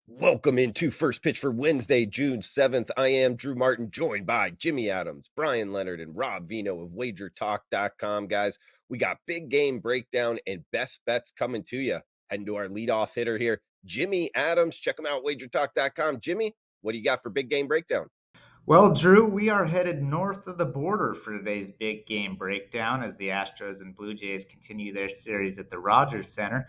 Welcome into First Pitch for Wednesday, June 7th. I am Drew Martin, joined by Jimmy Adams, Bryan Leonard, and Rob Vino of WagerTalk.com. Guys, we got big game breakdown and best bets coming to you. Heading to our leadoff hitter here, Jimmy Adams. Check him out, WagerTalk.com. Jimmy, what do you got for big game breakdown? Well, Drew, we are headed north of the border for today's big game breakdown as the Astros and Blue Jays continue their series at the Rogers Center.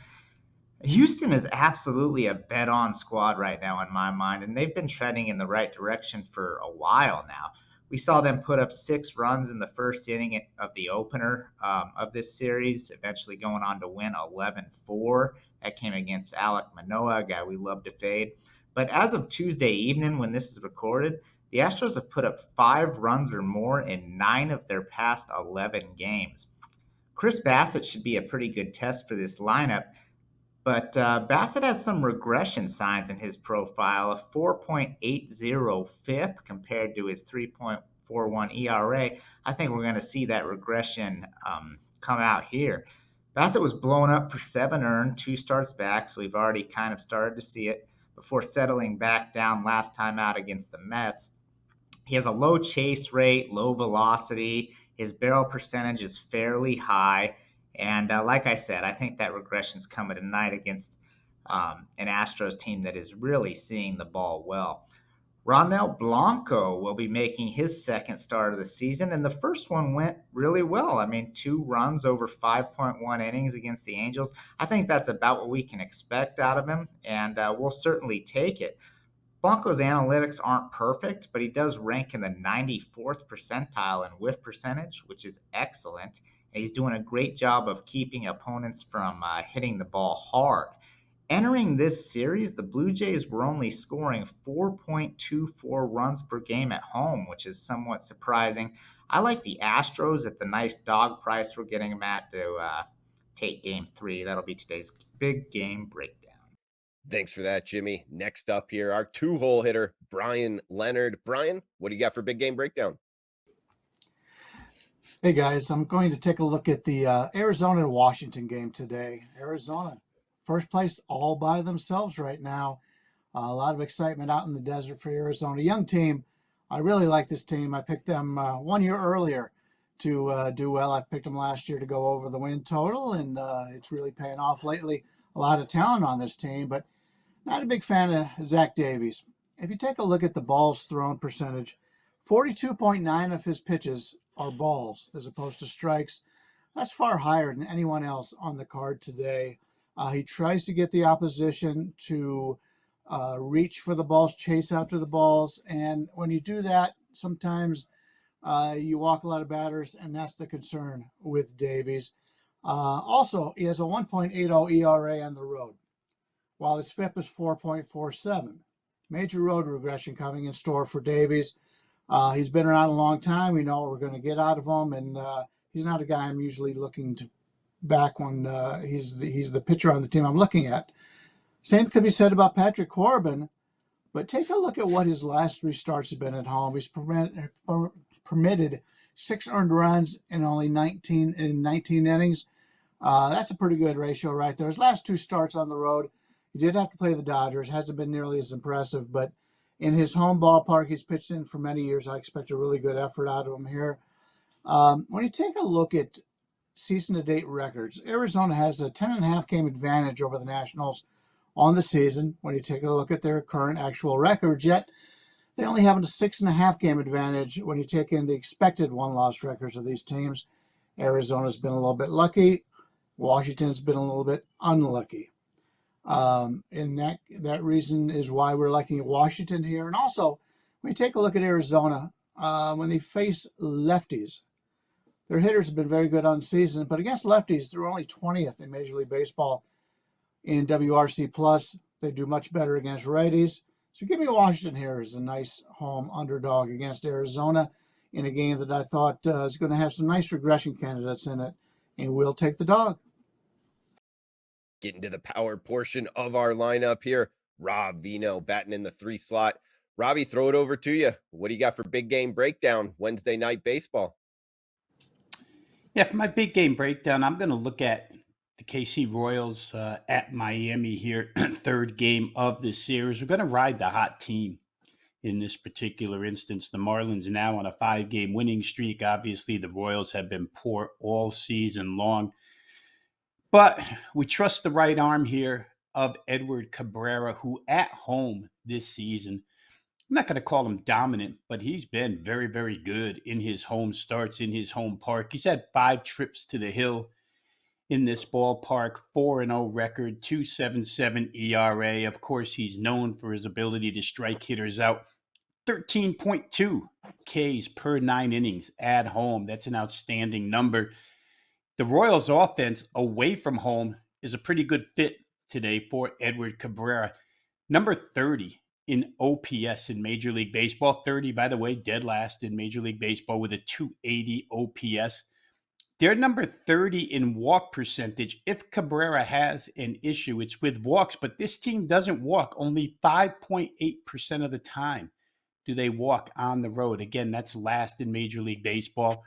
Houston is absolutely a bet on squad right now in my mind, and they've been trending in the right direction for a while now. We saw them put up 6 runs in the first inning of the opener of this series, eventually going on to win 11-4. That came against Alek Manoah, a guy we love to fade. But as of Tuesday evening, when this is recorded, the Astros have put up 5 runs or more in 9 of their past 11 games. Chris Bassett should be a pretty good test for this lineup, but Bassett has some regression signs in his profile, a 4.80 FIP compared to his 3.41 ERA. I think we're going to see that regression come out here. Bassett was blown up for 7 earned, 2 starts back, so we've already kind of started to see it before settling back down last time out against the Mets. He has a low chase rate, low velocity. His barrel percentage is fairly high. And like I said, I think that regression's coming tonight against an Astros team that is really seeing the ball well. Ronel Blanco will be making his second start of the season, and the first one went really well. I mean, 2 runs over 5.1 innings against the Angels. I think that's about what we can expect out of him, and we'll certainly take it. Blanco's analytics aren't perfect, but he does rank in the 94th percentile in whiff percentage, which is excellent. And he's doing a great job of keeping opponents from hitting the ball hard. Entering this series, the Blue Jays were only scoring 4.24 runs per game at home, which is somewhat surprising. I like the Astros at the nice dog price we're getting them at to take game 3. That'll be today's big game breakdown. Thanks for that, Jimmy. Next up here, our 2-hole hitter, Bryan Leonard. Bryan, what do you got for big game breakdown? Hey guys, I'm going to take a look at the Arizona and Washington game today. Arizona, first place all by themselves right now. A lot of excitement out in the desert for Arizona. Young team. I really like this team. I picked them 1 year earlier to do well. I picked them last year to go over the win total, and it's really paying off lately. A lot of talent on this team, but not a big fan of Zach Davies. If you take a look at the balls thrown percentage, 42.9 of his pitches are balls as opposed to strikes. That's far higher than anyone else on the card today. He tries to get the opposition to reach for the balls, chase after the balls, and when you do that, sometimes you walk a lot of batters, and that's the concern with Davies. Also, he has a 1.80 ERA on the road, while his FIP is 4.47. Major road regression coming in store for Davies. He's been around a long time. We know what we're going to get out of him, and he's not a guy I'm usually looking to back when he's the pitcher on the team I'm looking at. Same could be said about Patrick Corbin, but take a look at what his last 3 starts have been at home. He's permitted 6 earned runs in only 19 innings. That's a pretty good ratio right there. His last 2 starts on the road, he did have to play the Dodgers. Hasn't been nearly as impressive, but in his home ballpark, he's pitched in for many years. I expect a really good effort out of him here. When you take a look at season-to-date records, Arizona has a 10.5 game advantage over the Nationals on the season. When you take a look at their current actual records, yet they only have a 6.5 game advantage when you take in the expected one-loss records of these teams. Arizona's been a little bit lucky. Washington's been a little bit unlucky. And that reason is why we're liking Washington here. And also, when you take a look at Arizona, when they face lefties, their hitters have been very good on the season, but against lefties, they're only 20th in Major League Baseball in WRC plus. They do much better against righties. So give me Washington here as a nice home underdog against Arizona in a game that I thought is going to have some nice regression candidates in it, and we'll take the dog. Getting to the power portion of our lineup here, Rob Vino batting in the 3 slot. Robbie, throw it over to you. What do you got for big game breakdown Wednesday night baseball? Yeah, for my big game breakdown, I'm going to look at The KC Royals at Miami here, third game of this series. We're going to ride the hot team in this particular instance. The Marlins now on a 5-game winning streak. Obviously, the Royals have been poor all season long. But we trust the right arm here of Edward Cabrera, who at home this season, I'm not going to call him dominant, but he's been very, very good in his home starts, in his home park. He's had 5 trips to the hill in this ballpark, 4-0 record, 2.77 ERA. Of course, he's known for his ability to strike hitters out. 13.2 Ks per 9 innings at home. That's an outstanding number. The Royals' offense away from home is a pretty good fit today for Edward Cabrera. Number 30 in OPS in Major League Baseball. 30, by the way, dead last in Major League Baseball with a 280 OPS. They're number 30 in walk percentage. If Cabrera has an issue, it's with walks, but this team doesn't walk. Only 5.8% of the time do they walk on the road. Again, that's last in Major League Baseball.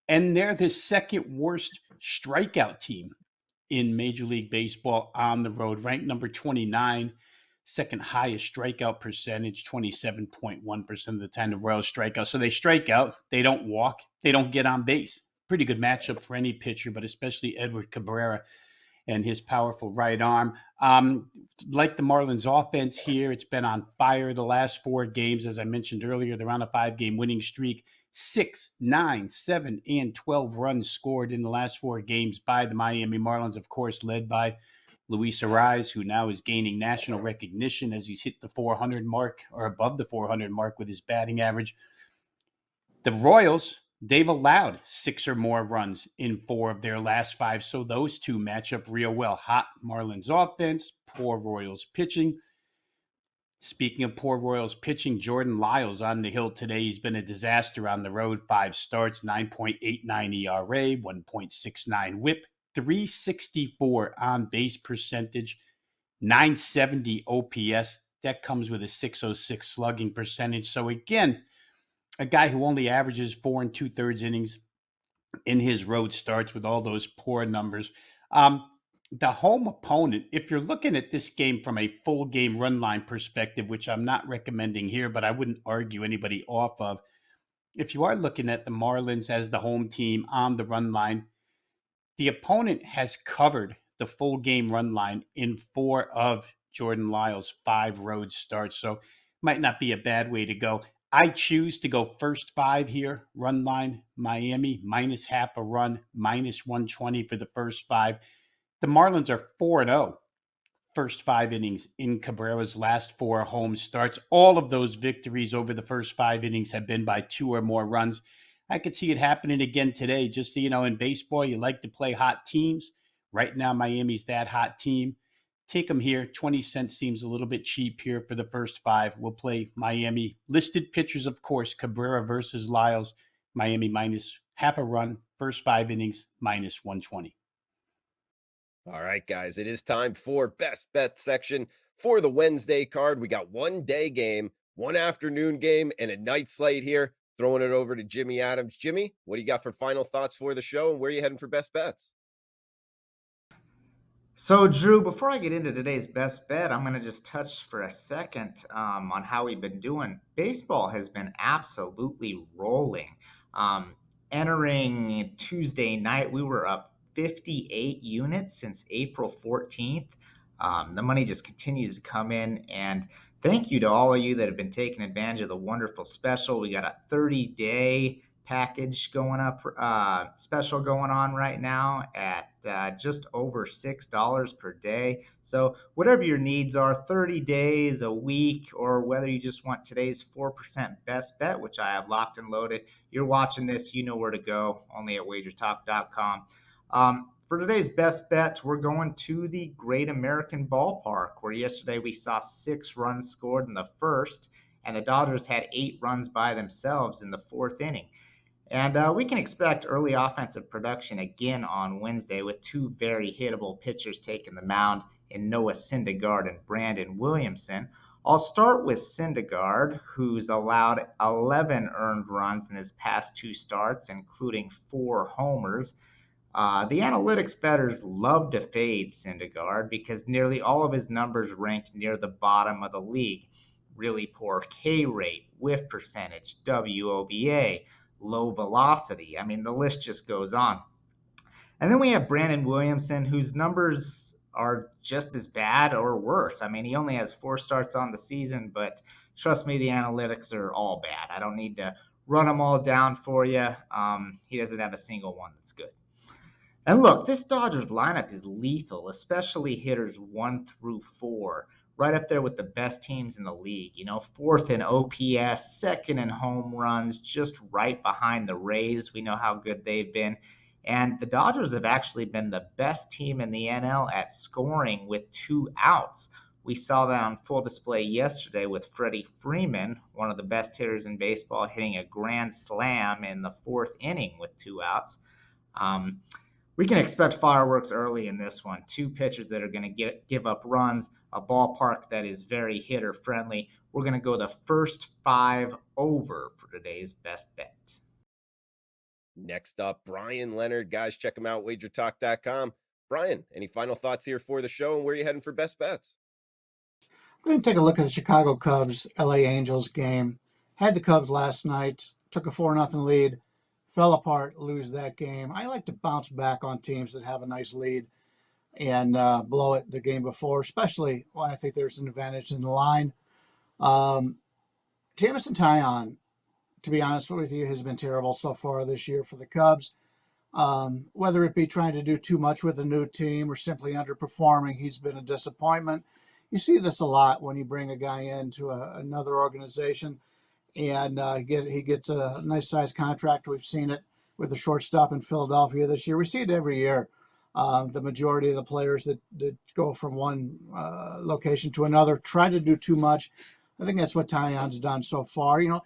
And they're the second worst strikeout team in Major League Baseball on the road, ranked number 29, second highest strikeout percentage, 27.1% of the time the Royals strike out. So they strike out, they don't walk, they don't get on base. Pretty good matchup for any pitcher, but especially Edward Cabrera and his powerful right arm. Like the Marlins offense here, it's been on fire the last 4 games. As I mentioned earlier, they're on a 5-game winning streak. 6, 9, 7, and 12 runs scored in the last 4 games by the Miami Marlins, of course, led by Luis Ariz, who now is gaining national recognition as he's hit the 400 mark or above the 400 mark with his batting average. The Royals, they've allowed 6 or more runs in 4 of their last 5, so those two match up real well. Hot Marlins offense, poor Royals pitching. Speaking of poor Royals pitching, Jordan Lyles on the hill today. He's been a disaster on the road. 5 starts, 9.89 ERA, 1.69 whip, 364 on base percentage, 970 OPS. That comes with a 606 slugging percentage. So again, a guy who only averages 4 2/3 innings in his road starts with all those poor numbers. The home opponent, if you're looking at this game from a full game run line perspective, which I'm not recommending here, but I wouldn't argue anybody off of, if you are looking at the Marlins as the home team on the run line, the opponent has covered the full game run line in 4 of Jordan Lyles' 5 road starts. So might not be a bad way to go. I choose to go first 5 here, run line, Miami, minus half a run, minus 120 for the first 5. The Marlins are 4-0 first 5 innings in Cabrera's last 4 home starts. All of those victories over the first 5 innings have been by 2 or more runs. I could see it happening again today. Just, in baseball, you like to play hot teams. Right now, Miami's that hot team. Take them here. 20 cents seems a little bit cheap here for the first 5. We'll play Miami. Listed pitchers, of course, Cabrera versus Lyles. Miami minus half a run, first 5 innings, minus 120. All right, guys, it is time for best bet section for the Wednesday card. We got 1-day game, 1 afternoon game, and a night slate here. Throwing it over to Jimmy Adams. Jimmy, what do you got for final thoughts for the show, and where are you heading for best bets? So, Drew, before I get into today's best bet, I'm going to just touch for a second on how we've been doing. Baseball has been absolutely rolling. Entering Tuesday night, we were up 58 units since April 14th. The money just continues to come in, and thank you to all of you that have been taking advantage of the wonderful special. We got a 30-day package going up, special going on right now at just over $6 per day. So whatever your needs are, 30 days, a week, or whether you just want today's 4% best bet, which I have locked and loaded, you're watching this, you know where to go, only at wagertalk.com. For today's best bets, we're going to the Great American Ballpark, where yesterday we saw 6 runs scored in the first, and the Dodgers had 8 runs by themselves in the 4th inning. And we can expect early offensive production again on Wednesday with 2 very hittable pitchers taking the mound in Noah Syndergaard and Brandon Williamson. I'll start with Syndergaard, who's allowed 11 earned runs in his past 2 starts, including 4 homers. The analytics bettors love to fade Syndergaard because nearly all of his numbers rank near the bottom of the league. Really poor K rate, whiff percentage, WOBA, low velocity. I mean, the list just goes on. And then we have Brandon Williamson, whose numbers are just as bad or worse. I mean, he only has 4 starts on the season, but trust me, the analytics are all bad. I don't need to run them all down for you. He doesn't have a single one that's good. And look, this Dodgers lineup is lethal, especially hitters 1 through 4, right up there with the best teams in the league. You know, fourth in OPS, second in home runs, just right behind the Rays. We know how good they've been. And the Dodgers have actually been the best team in the NL at scoring with 2 outs. We saw that on full display yesterday with Freddie Freeman, one of the best hitters in baseball, hitting a grand slam in the 4th inning with 2 outs. We can expect fireworks early in this one. 2 pitchers that are going to give up runs, a ballpark that is very hitter friendly. We're going to go the first 5 over for today's best bet. Next up, Bryan Leonard. Guys, check him out, wagertalk.com. Bryan, any final thoughts here for the show and where you heading for best bets? I'm going to take a look at the Chicago Cubs LA Angels game. Had the Cubs last night, took a 4-0 lead, fell apart, lose that game. I like to bounce back on teams that have a nice lead and blow it the game before, especially when I think there's an advantage in the line. Jamison Taillon, to be honest with you, has been terrible so far this year for the Cubs. Whether it be trying to do too much with a new team or simply underperforming, he's been a disappointment. You see this a lot when you bring a guy into another organization and he gets a nice size contract. We've seen it with the shortstop in Philadelphia this year. We see it every year. The majority of the players that go from one location to another try to do too much. I think that's what Taillon's done so far. You know,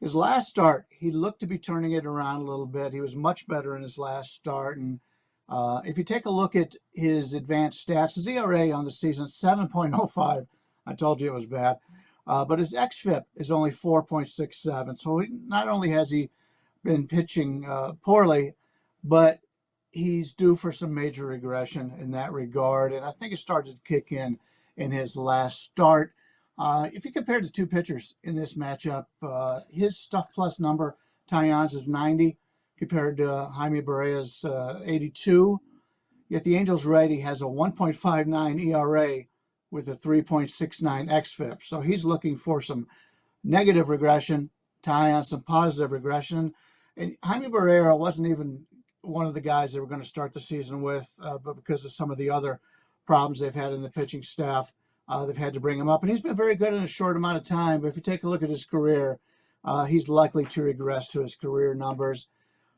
his last start, he looked to be turning it around a little bit. He was much better in his last start. And if you take a look at his advanced stats, his ERA on the season, 7.05. I told you it was bad. But his xFIP is only 4.67. So not only has he been pitching poorly, but he's due for some major regression in that regard. And I think it started to kick in his last start. If you compare the 2 pitchers in this matchup, his stuff plus number, Taillon's, is 90 compared to Jaime Barrea's 82. Yet the Angels righty has a 1.59 ERA with a 3.69 xFIP. So he's looking for some negative regression, Taillon some positive regression. And Jaime Barrea wasn't even one of the guys they were going to start the season with, but because of some of the other problems they've had in the pitching staff, they've had to bring him up. And he's been very good in a short amount of time. But if you take a look at his career, he's likely to regress to his career numbers.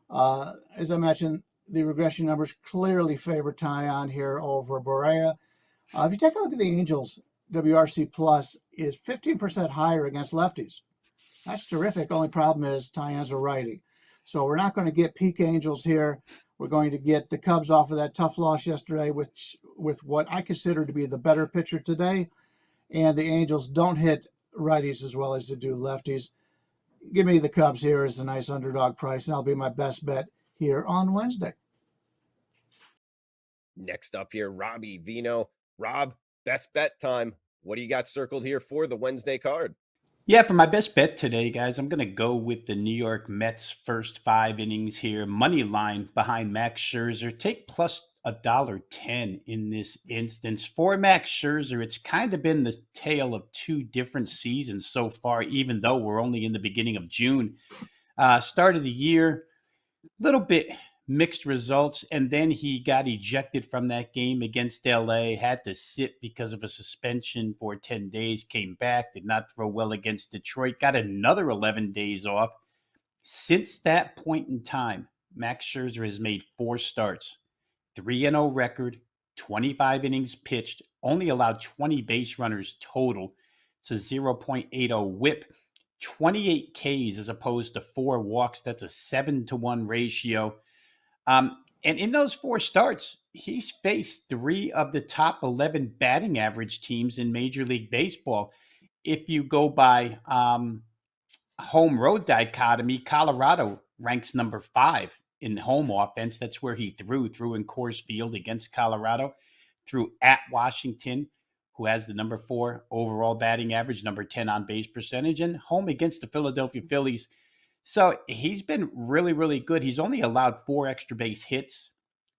As I mentioned, the regression numbers clearly favor Taillon here over Barrea. If you take a look at the Angels, WRC plus is 15% higher against lefties. That's terrific. Only problem is Taillon's a righty. So we're not going to get peak Angels here. We're going to get the Cubs off of that tough loss yesterday with what I consider to be the better pitcher today. And the Angels don't hit righties as well as they do lefties. Give me the Cubs here as a nice underdog price, and that'll be my best bet here on Wednesday. Next up here, Robbie Vino. Rob, best bet time. What do you got circled here for the Wednesday card? Yeah, for my best bet today, guys, I'm going to go with the New York Mets first 5 innings here. Money line behind Max Scherzer. Take plus $1.10 in this instance. For Max Scherzer, it's kind of been the tale of 2 different seasons so far, even though we're only in the beginning of June. Start of the year, a little bit mixed results, and then he got ejected from that game against LA, had to sit because of a suspension for 10 days, came back, did not throw well against Detroit, got another 11 days off. Since that point in time, Max Scherzer has made 4 starts, 3-0 record, 25 innings pitched, only allowed 20 base runners total. It's a 0.80 whip, 28 Ks as opposed to 4 walks. That's a 7-to-1 ratio. And in those 4 starts, he's faced 3 of the top 11 batting average teams in Major League Baseball. If you go by home road dichotomy, Colorado ranks number 5 in home offense. That's where he threw in Coors Field against Colorado, threw at Washington, who has the number 4 overall batting average, number 10 on base percentage, and home against the Philadelphia Phillies. So he's been really, really good. He's only allowed 4 extra base hits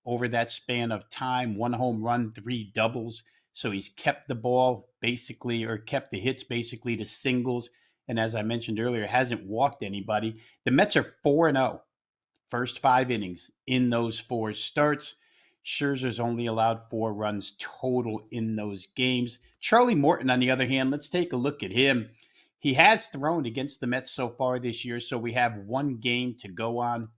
over that span of time, 1 home run, 3 doubles. So he's kept the ball basically, or kept the hits basically to singles. And as I mentioned earlier, hasn't walked anybody. The Mets are 4-0 first 5 innings in those 4 starts. Scherzer's only allowed 4 runs total in those games. Charlie Morton, on the other hand, let's take a look at him. He has thrown against the Mets so far this year, so we have 1 game to go on.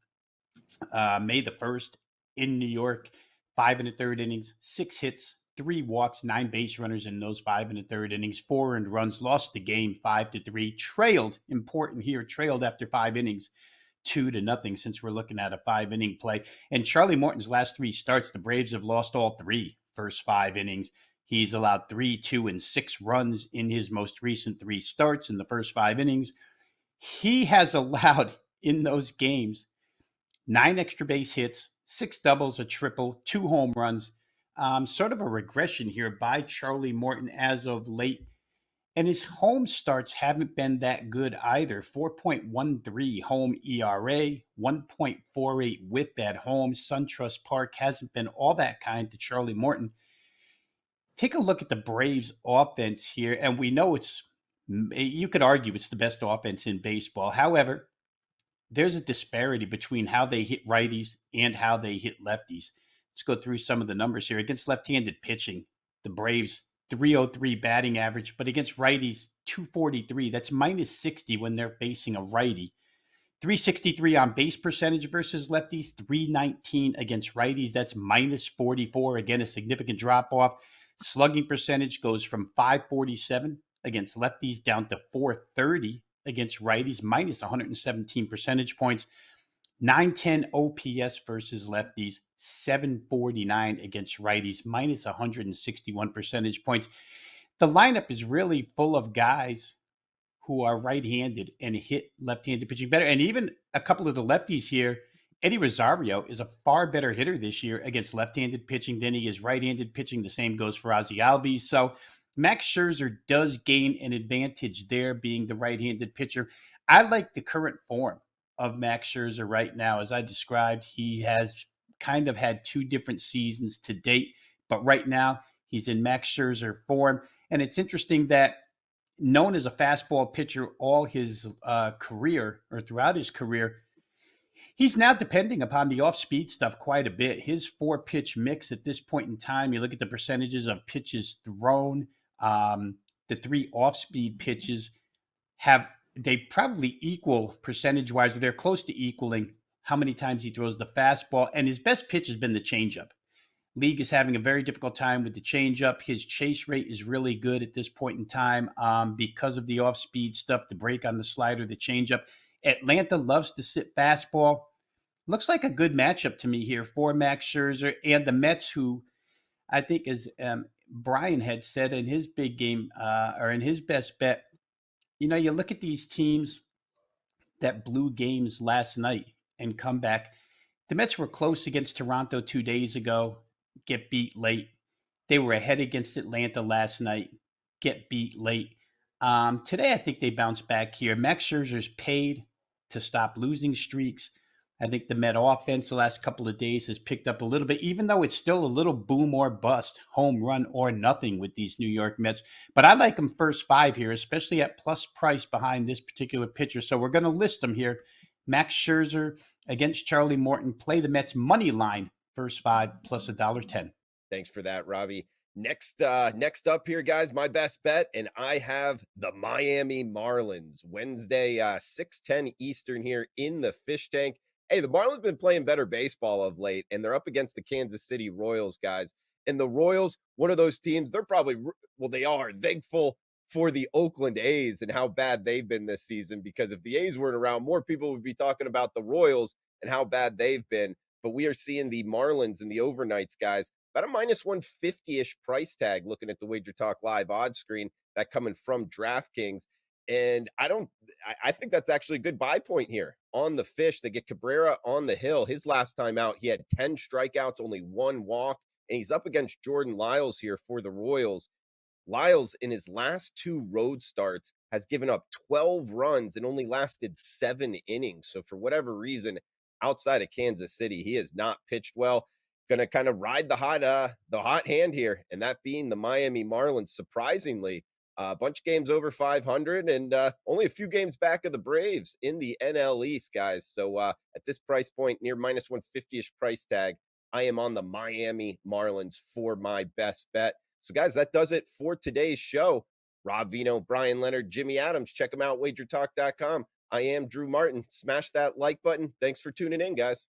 May the 1st in New York, 5 1/3 innings, 6 hits, 3 walks, 9 base runners in those 5 1/3 innings, 4 earned runs, lost the game 5-3, trailed, important here, trailed after 5 innings, 2-0, since we're looking at a 5-inning play. And Charlie Morton's last 3 starts, the Braves have lost all 3 first 5 innings. He's allowed 3, 2, and 6 runs in his most recent 3 starts in the first 5 innings. He has allowed in those games 9 extra base hits, 6 doubles, a triple, 2 home runs. Sort of a regression here by Charlie Morton as of late. And his home starts haven't been that good either. 4.13 home ERA, 1.48 whip at home. SunTrust Park hasn't been all that kind to Charlie Morton. Take a look at the Braves offense here, and we know you could argue it's the best offense in baseball. However, there's a disparity between how they hit righties and how they hit lefties. Let's go through some of the numbers here. Against left-handed pitching, the Braves 303 batting average, but against righties 243. That's minus 60 when they're facing a righty. 363 on base percentage versus lefties, 319 against righties. That's minus 44. Again, a significant drop off. Slugging percentage goes from 547 against lefties down to 430 against righties, minus 117 percentage points. 910 OPS versus lefties, 749 against righties, minus 161 percentage points. The lineup is really full of guys who are right-handed and hit left-handed pitching better. And even a couple of the lefties here, Eddie Rosario is a far better hitter this year against left-handed pitching than he is right-handed pitching. The same goes for Ozzie Albies. So Max Scherzer does gain an advantage there, being the right-handed pitcher. I like the current form of Max Scherzer right now. As I described, he has kind of had 2 different seasons to date, but right now he's in Max Scherzer form. And it's interesting that, known as a fastball pitcher all his career, or throughout his career, he's now depending upon the off-speed stuff quite a bit. His 4-pitch mix at this point in time, you look at the percentages of pitches thrown, the 3 off-speed pitches they probably equal percentage-wise, or they're close to equaling how many times he throws the fastball. And his best pitch has been the changeup. League is having a very difficult time with the changeup. His chase rate is really good at this point in time because of the off-speed stuff, the break on the slider, the changeup. Atlanta loves to sit fastball. Looks like a good matchup to me here for Max Scherzer and the Mets, who I think, as Bryan had said in his big game, or in his best bet, you look at these teams that blew games last night and come back. The Mets were close against Toronto 2 days ago, get beat late. They were ahead against Atlanta last night, get beat late. Today, I think they bounced back here. Max Scherzer's paid to stop losing streaks. I think the Met offense the last couple of days has picked up a little bit, even though it's still a little boom or bust, home run or nothing with these New York Mets. But I like them first 5 here, especially at plus price behind this particular pitcher. So we're going to list them here. Max Scherzer against Charlie Morton. Play the Mets money line, first 5 plus $1.10. Thanks for that, Robbie. Next up here, guys, my best bet, and I have the Miami Marlins. Wednesday, 6:10 Eastern here in the Fish Tank. Hey, the Marlins been playing better baseball of late, and they're up against the Kansas City Royals, guys. And the Royals, one of those teams, they are thankful for the Oakland A's and how bad they've been this season, because if the A's weren't around, more people would be talking about the Royals and how bad they've been. But we are seeing the Marlins and the overnights, guys, about a minus 150-ish price tag, looking at the Wager Talk Live odds screen, that coming from DraftKings. And I think that's actually a good buy point here on the fish. They get Cabrera on the hill. His last time out, he had 10 strikeouts, only one walk, and he's up against Jordan Lyles here for the Royals. Lyles, in his last two road starts, has given up 12 runs and only lasted 7 innings. So, for whatever reason, outside of Kansas City, he has not pitched well. Going to kind of ride the hot hand here, and that being the Miami Marlins. Surprisingly, a bunch of games over 500 and only a few games back of the Braves in the NL East, guys. So, at this price point, near minus 150-ish price tag, I am on the Miami Marlins for my best bet. So, guys, that does it for today's show. Rob Vino, Bryan Leonard, Jimmy Adams. Check them out, wagertalk.com. I am Drew Martin. Smash that like button. Thanks for tuning in, guys.